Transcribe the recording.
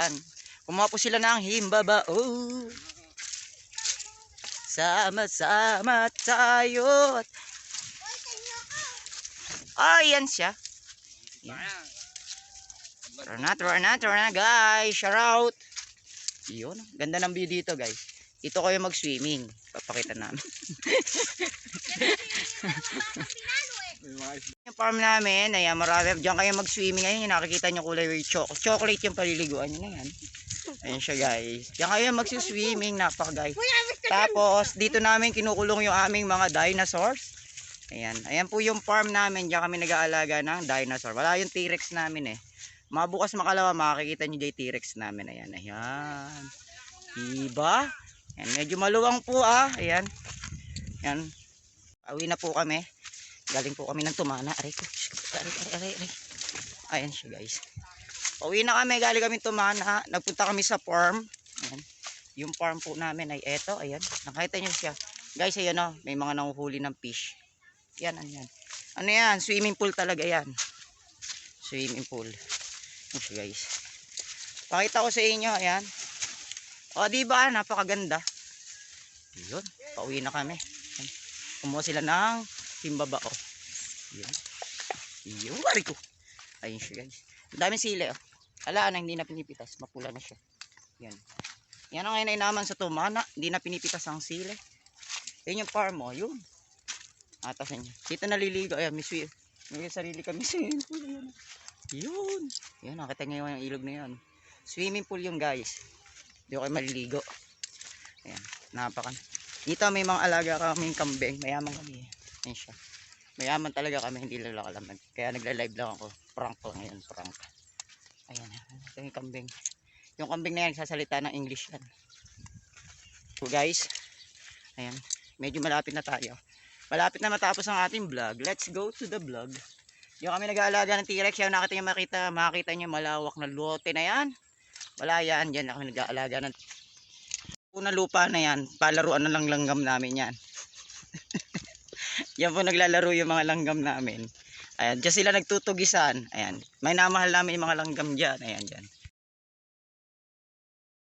Ayan. Kumuha po sila ng himbabao. Sama-sama tayo. Ayan siya. Tara na guys. Shout out. Yun. Ganda ng view dito guys. Ito kayo mag-swimming. Papakita namin. Yung farm namin. Ayan, marami. Diyan kayo mag-swimming. Ayun yung nakikita nyo kulay chocolate yung paliliguan nyo na yan. Ayan siya guys. Diyan kayo mag-swimming. Napaka guys. Tapos dito namin kinukulong yung aming mga dinosaurs. Ayan. Ayan po yung farm namin. Diyan kami nag-aalaga ng dinosaur. Wala yung T-Rex namin eh. Mabukas makalawa makikita nyo yung T-Rex namin. Ayan. Ayan. Diba? Ayan. Medyo maluwang po ah. Ayan. Ayan. Awi na po kami. Galing po kami ng Tumana. Aray ko. Aray. Ayan siya guys. Pauwi na kami. Galing kami Tumana. Nagpunta kami sa farm. Ayan. Yung farm po namin ay eto. Ayan. Nakita nyo siya. Guys, ayan o. May mga nanguhuli ng fish. Yan, ayan. Ano yan? Swimming pool talaga yan. Swimming pool. Ayan siya guys. Pakita ko sa inyo. Ayan. O diba? Napakaganda. Yun. Pauwi na kami. Ayan. Kumuha sila ng himbabao. Yun. Yun. Wari ko. Ayun siya guys. Ang daming sili oh. Ala na hindi na pinipitas. Mapula na siya. Yan. Yan ang ngayon ay naman sa Tumana. Hindi na pinipitas ang sili. Yun yung farm mo. Yun. Atasan niya. Dito naliligo. Ayan. May sarili kami swimming pool. Yun. Yan. Nakita niyo yung ilog na yan. Swimming pool yung guys. Dito kayo maliligo. Ayan. Napakan. Dito may mga alaga kaming kambing. Mayaman kami. Ayan siya. Mayaman talaga kami. Hindi lalakalaman. Kaya nagla-live lang ako. Prank lang ngayon. Prank. Ayan. Ito yung kambing. Yung kambing na yan, sasalita ng English yan. So guys, ayan, medyo malapit na tayo. Malapit na matapos ang ating vlog. Let's go to the vlog. Yung kami nag-aalaga ng T-Rex, yung makita nyo malawak na lote na yan. Wala yan, dyan kami nag-aalaga ng unang lupa na yan. Palaruan na lang langgam namin yan. Yan po naglalaro yung mga langgam namin. Ayan, dyan sila nagtutugisan. Ayan, may namahal namin yung mga langgam dyan. Ayan, dyan.